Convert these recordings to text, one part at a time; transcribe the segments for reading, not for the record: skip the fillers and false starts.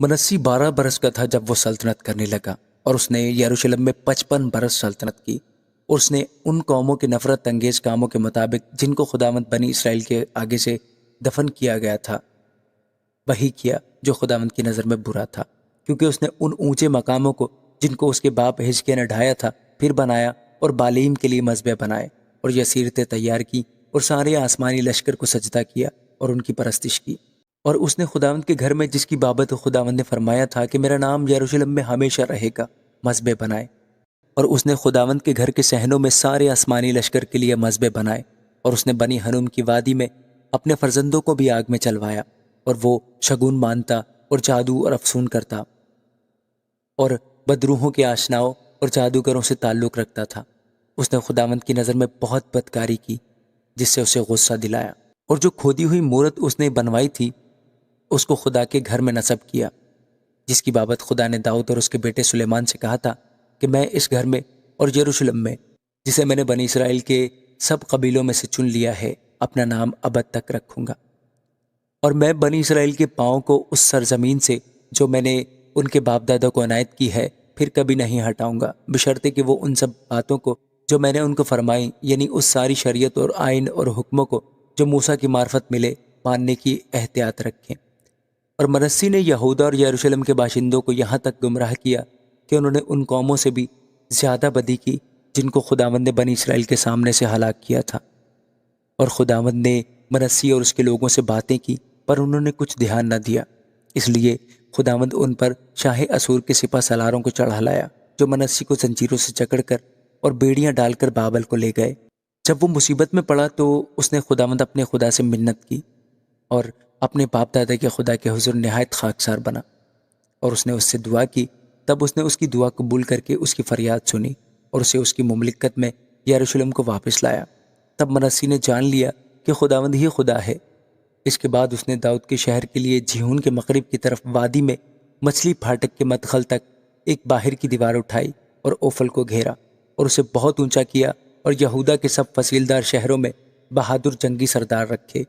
منسی 12 برس کا تھا جب وہ سلطنت کرنے لگا، اور اس نے یروشلم میں 55 برس سلطنت کی، اور اس نے ان قوموں کے نفرت انگیز کاموں کے مطابق جن کو خداوند بنی اسرائیل کے آگے سے دفن کیا گیا تھا وہی کیا جو خداوند کی نظر میں برا تھا، کیونکہ اس نے ان اونچے مقاموں کو جن کو اس کے باپ حزقیہ نے ڈھایا تھا پھر بنایا، اور بالیم کے لیے مذبح بنائے، اور یسیرتیں تیار کی، اور سارے آسمانی لشکر کو سجدہ کیا اور ان کی پرستش کی۔ اور اس نے خداوند کے گھر میں جس کی بابت خداوند نے فرمایا تھا کہ میرا نام یروشلم میں ہمیشہ رہے گا، مذبح بنائے۔ اور اس نے خداوند کے گھر کے صحنوں میں سارے آسمانی لشکر کے لیے مذبح بنائے، اور اس نے بنی ہنوم کی وادی میں اپنے فرزندوں کو بھی آگ میں چلوایا، اور وہ شگون مانتا اور جادو اور افسون کرتا اور بدروحوں کے آشناؤں اور جادوگروں سے تعلق رکھتا تھا۔ اس نے خداوند کی نظر میں بہت بدکاری کی، جس سے اسے غصہ دلایا، اور جو کھودی ہوئی مورت اس نے بنوائی تھی اس کو خدا کے گھر میں نصب کیا، جس کی بابت خدا نے داؤد اور اس کے بیٹے سلیمان سے کہا تھا کہ میں اس گھر میں اور یروشلم میں، جسے میں نے بنی اسرائیل کے سب قبیلوں میں سے چن لیا ہے، اپنا نام ابد تک رکھوں گا، اور میں بنی اسرائیل کے پاؤں کو اس سرزمین سے جو میں نے ان کے باپ دادا کو عنایت کی ہے پھر کبھی نہیں ہٹاؤں گا، بشرطے کہ وہ ان سب باتوں کو جو میں نے ان کو فرمائی، یعنی اس ساری شریعت اور آئین اور حکموں کو جو موسیٰ کی معرفت ملے، ماننے کی احتیاط رکھیں۔ اور منسی نے یہودا اور یروشلم کے باشندوں کو یہاں تک گمراہ کیا کہ انہوں نے ان قوموں سے بھی زیادہ بدی کی جن کو خداوند نے بنی اسرائیل کے سامنے سے ہلاک کیا تھا۔ اور خداوند نے منسی اور اس کے لوگوں سے باتیں کی، پر انہوں نے کچھ دھیان نہ دیا، اس لیے خداوند ان پر شاہ اسور کے سپہ سالاروں کو چڑھا لایا، جو منسی کو زنجیروں سے جکڑ کر اور بیڑیاں ڈال کر بابل کو لے گئے۔ جب وہ مصیبت میں پڑا تو اس نے خداوند اپنے خدا سے منت کی، اور اپنے باپ دادا کے خدا کے حضور نہایت خاکسار بنا، اور اس نے اس سے دعا کی۔ تب اس نے اس کی دعا قبول کر کے اس کی فریاد سنی، اور اسے اس کی مملکت میں یروشلم کو واپس لایا۔ تب منسی نے جان لیا کہ خداوند ہی خدا ہے۔ اس کے بعد اس نے داؤد کے شہر کے لیے جیہون کے مغرب کی طرف وادی میں مچھلی پھاٹک کے مدخل تک ایک باہر کی دیوار اٹھائی اور اوفل کو گھیرا، اور اسے بہت اونچا کیا، اور یہودا کے سب فصیلدار شہروں میں بہادر جنگی سردار رکھے۔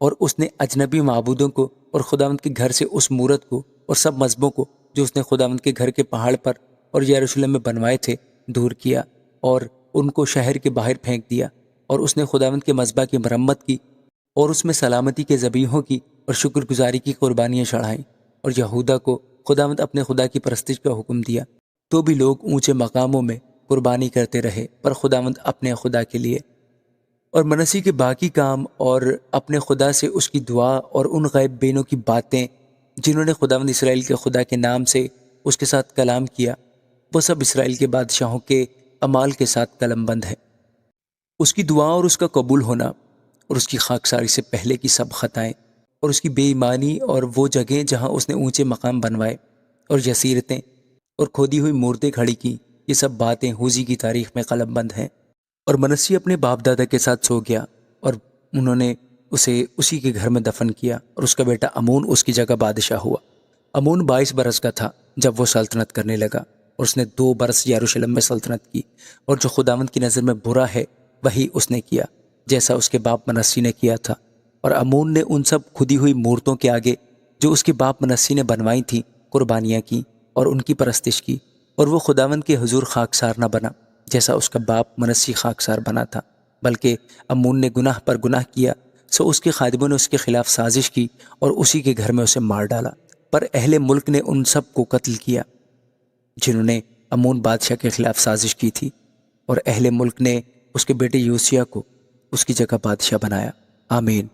اور اس نے اجنبی معبودوں کو اور خداوند کے گھر سے اس مورت کو اور سب مذبوں کو جو اس نے خداوند کے گھر کے پہاڑ پر اور یروشلم میں بنوائے تھے دور کیا، اور ان کو شہر کے باہر پھینک دیا۔ اور اس نے خداوند کے مذبح کی مرمت کی، اور اس میں سلامتی کے ذبیحوں کی اور شکر گزاری کی قربانیاں چڑھائیں، اور یہودا کو خداوند اپنے خدا کی پرستش کا حکم دیا۔ تو بھی لوگ اونچے مقاموں میں قربانی کرتے رہے، پر خداوند اپنے خدا کے لیے۔ اور منسی کے باقی کام اور اپنے خدا سے اس کی دعا اور ان غیب بینوں کی باتیں جنہوں نے خداوند اسرائیل کے خدا کے نام سے اس کے ساتھ کلام کیا، وہ سب اسرائیل کے بادشاہوں کے اعمال کے ساتھ قلم بند ہے۔ اس کی دعا اور اس کا قبول ہونا، اور اس کی خاکساری سے پہلے کی سب خطائیں، اور اس کی بے ایمانی، اور وہ جگہیں جہاں اس نے اونچے مقام بنوائے اور یسیرتیں اور کھودی ہوئی مورتیں کھڑی کی، یہ سب باتیں ہوزی کی تاریخ میں قلم بند ہیں۔ اور منسی اپنے باپ دادا کے ساتھ سو گیا، اور انہوں نے اسے اسی کے گھر میں دفن کیا، اور اس کا بیٹا امون اس کی جگہ بادشاہ ہوا۔ امون 22 برس کا تھا جب وہ سلطنت کرنے لگا، اور اس نے 2 برس یروشلم میں سلطنت کی، اور جو خداوند کی نظر میں برا ہے وہی اس نے کیا، جیسا اس کے باپ منسی نے کیا تھا۔ اور امون نے ان سب کھدی ہوئی مورتوں کے آگے جو اس کے باپ منسی نے بنوائی تھیں قربانیاں کی اور ان کی پرستش کی، اور وہ خداوند کے حضور خاکسار نہ بنا جیسا اس کا باپ منسی خاکسار بنا تھا، بلکہ امون نے گناہ پر گناہ کیا، سو اس کے خادموں نے اس کے خلاف سازش کی اور اسی کے گھر میں اسے مار ڈالا۔ پر اہل ملک نے ان سب کو قتل کیا جنہوں نے امون بادشاہ کے خلاف سازش کی تھی، اور اہل ملک نے اس کے بیٹے یوسیہ کو اس کی جگہ بادشاہ بنایا۔ آمین۔